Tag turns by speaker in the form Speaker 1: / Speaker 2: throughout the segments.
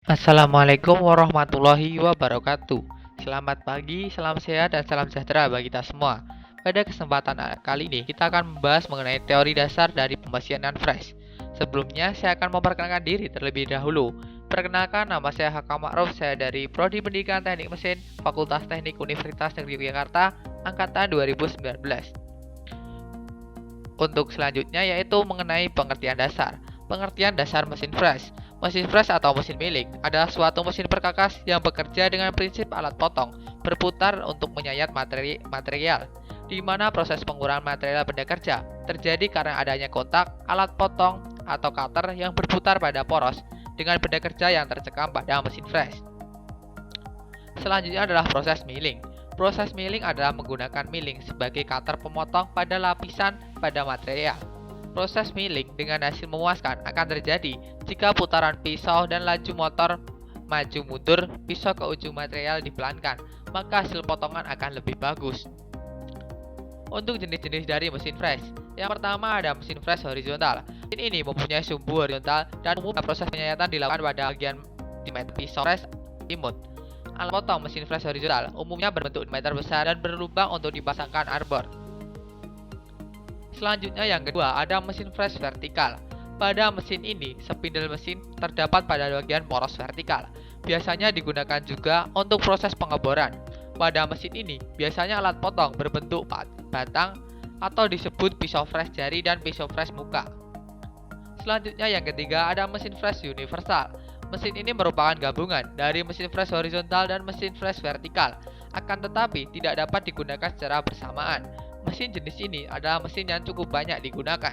Speaker 1: Assalamualaikum warahmatullahi wabarakatuh. Selamat pagi, salam sehat, dan salam sejahtera bagi kita semua. Pada kesempatan kali ini, kita akan membahas mengenai teori dasar dari pembagian non-fresh. Sebelumnya, saya akan memperkenalkan diri terlebih dahulu. Perkenalkan, nama saya Hakam Ma'ruf, saya dari Prodi Pendidikan Teknik Mesin, Fakultas Teknik Universitas Negeri Yogyakarta, Angkatan 2019. Untuk selanjutnya yaitu mengenai pengertian dasar. Pengertian dasar mesin fresh. Mesin fresh atau mesin milling adalah suatu mesin perkakas yang bekerja dengan prinsip alat potong berputar untuk menyayat material, di mana proses pengurahan material benda kerja terjadi karena adanya kontak alat potong atau cutter yang berputar pada poros dengan benda kerja yang tercekam pada mesin fresh. Selanjutnya adalah proses milling. Proses milling adalah menggunakan milling sebagai cutter pemotong pada lapisan pada material. Proses milling dengan hasil memuaskan akan terjadi jika putaran pisau dan laju motor maju mundur pisau ke ujung material dipelankan, maka hasil potongan akan lebih bagus. Untuk jenis-jenis dari mesin fresh, yang pertama ada mesin fresh horizontal. Mesin ini mempunyai sumbu horizontal dan umumnya proses penyayatan dilakukan pada bagian diameter pisau fresh imut. Alat potong mesin fresh horizontal umumnya berbentuk diameter besar dan berlubang untuk dipasangkan arbor. Selanjutnya yang kedua ada mesin fresh vertikal. Pada mesin ini, spindle mesin terdapat pada bagian poros vertikal. Biasanya digunakan juga untuk proses pengeboran. Pada mesin ini, biasanya alat potong berbentuk batang atau disebut pisau fresh jari dan pisau fresh muka. Selanjutnya yang ketiga ada mesin fresh universal. Mesin ini merupakan gabungan dari mesin fresh horizontal dan mesin fresh vertikal, akan tetapi tidak dapat digunakan secara bersamaan. Mesin jenis ini adalah mesin yang cukup banyak digunakan.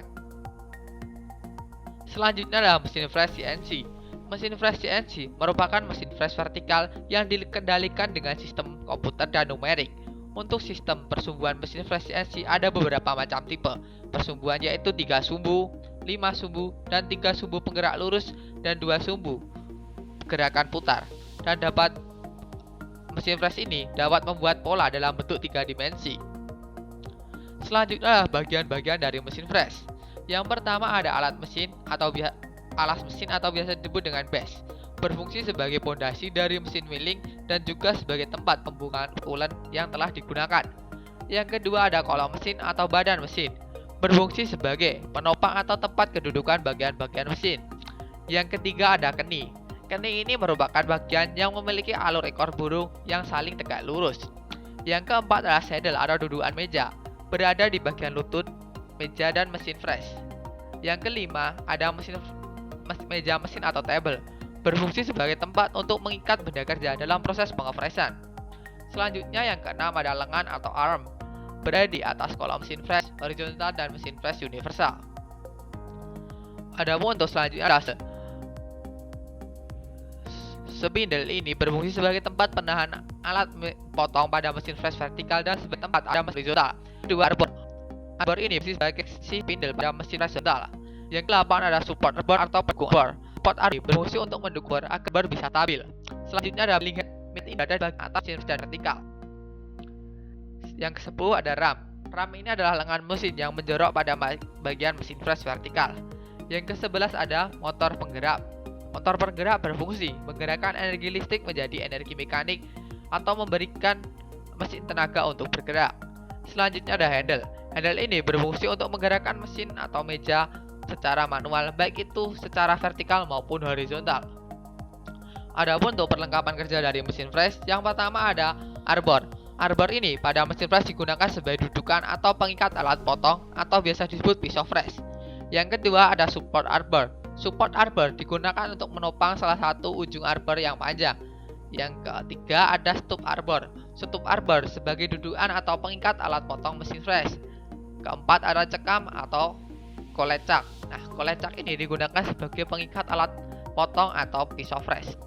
Speaker 1: Selanjutnya adalah mesin fresh CNC. Mesin fresh CNC merupakan mesin fresh vertikal yang dikendalikan dengan sistem komputer dan numerik. Untuk sistem persumbuhan mesin fresh CNC ada beberapa macam tipe persumbuhan, yaitu 3 sumbu, 5 sumbu, dan 3 sumbu penggerak lurus dan 2 sumbu gerakan putar. Dan mesin fresh ini dapat membuat pola dalam bentuk 3 dimensi. Selanjutnya bagian-bagian dari mesin fresh. Yang pertama ada alas mesin atau biasa disebut dengan base, berfungsi sebagai pondasi dari mesin milling dan juga sebagai tempat pembukaan coolant yang telah digunakan. Yang kedua ada kolom mesin atau badan mesin, berfungsi sebagai penopang atau tempat kedudukan bagian-bagian mesin. Yang ketiga ada keni. Keni ini merupakan bagian yang memiliki alur ekor burung yang saling tegak lurus. Yang keempat adalah saddle atau dudukan meja, berada di bagian lutut meja dan mesin fresh. Yang kelima ada meja mesin atau table, berfungsi sebagai tempat untuk mengikat benda kerja dalam proses pengefreshan. Selanjutnya yang keenam ada lengan atau arm, berada di atas kolom mesin fresh horizontal dan mesin fresh universal. Adapun untuk selanjutnya ada spindle ini berfungsi sebagai tempat penahan alat potong pada mesin fresh vertikal dan sebagai tempat ada mesin horizontal. Kedua arbor. Arbor ini berfungsi sebagai spindle pada mesin fresh horizontal. Yang ke-8 ada support arbor atau pendukung arbor. Support arbor berfungsi untuk mendukung agar arbor bisa stabil. Selanjutnya ada milling head. Ini berada di bagian atas mesin dan vertikal. Yang ke-10 ada ram. Ram ini adalah lengan mesin yang menjorok pada bagian mesin fresh vertikal. Yang ke-11 ada motor penggerak. Motor penggerak berfungsi menggerakkan energi listrik menjadi energi mekanik atau memberikan mesin tenaga untuk bergerak. Selanjutnya ada handle. Handle ini berfungsi untuk menggerakkan mesin atau meja secara manual, baik itu secara vertikal maupun horizontal. Adapun untuk perlengkapan kerja dari mesin fresh, yang pertama ada arbor. Arbor ini pada mesin fresh digunakan sebagai dudukan atau pengikat alat potong atau biasa disebut pisau fresh. Yang kedua ada support arbor. Support arbor digunakan untuk menopang salah satu ujung arbor yang panjang. Yang ketiga ada stup arbor. Stup arbor sebagai dudukan atau pengikat alat potong mesin fresh. Keempat ada cekam atau kolecak. Nah, kolecak ini digunakan sebagai pengikat alat potong atau pisau fresh.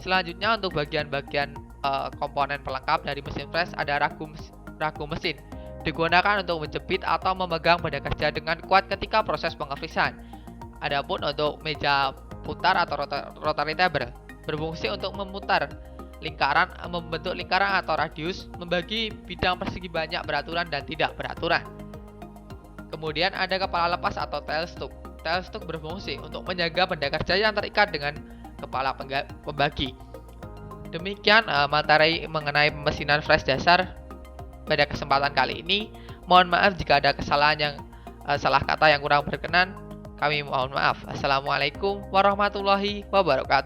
Speaker 1: Selanjutnya untuk bagian-bagian komponen pelengkap dari mesin fresh ada ragu mesin. Digunakan untuk menjepit atau memegang benda kerja dengan kuat ketika proses pengefresan. Adapun untuk meja putar atau rotary table berfungsi untuk memutar lingkaran, membentuk lingkaran atau radius, membagi bidang persegi banyak beraturan dan tidak beraturan. Kemudian ada kepala lepas atau tail stroke. Tail stroke berfungsi untuk menjaga benda kerja yang terikat dengan kepala pembagi. Demikian materi mengenai pemesinan flash dasar pada kesempatan kali ini. Mohon maaf jika ada kesalahan yang salah kata yang kurang berkenan. Kami mohon maaf. Assalamualaikum warahmatullahi wabarakatuh.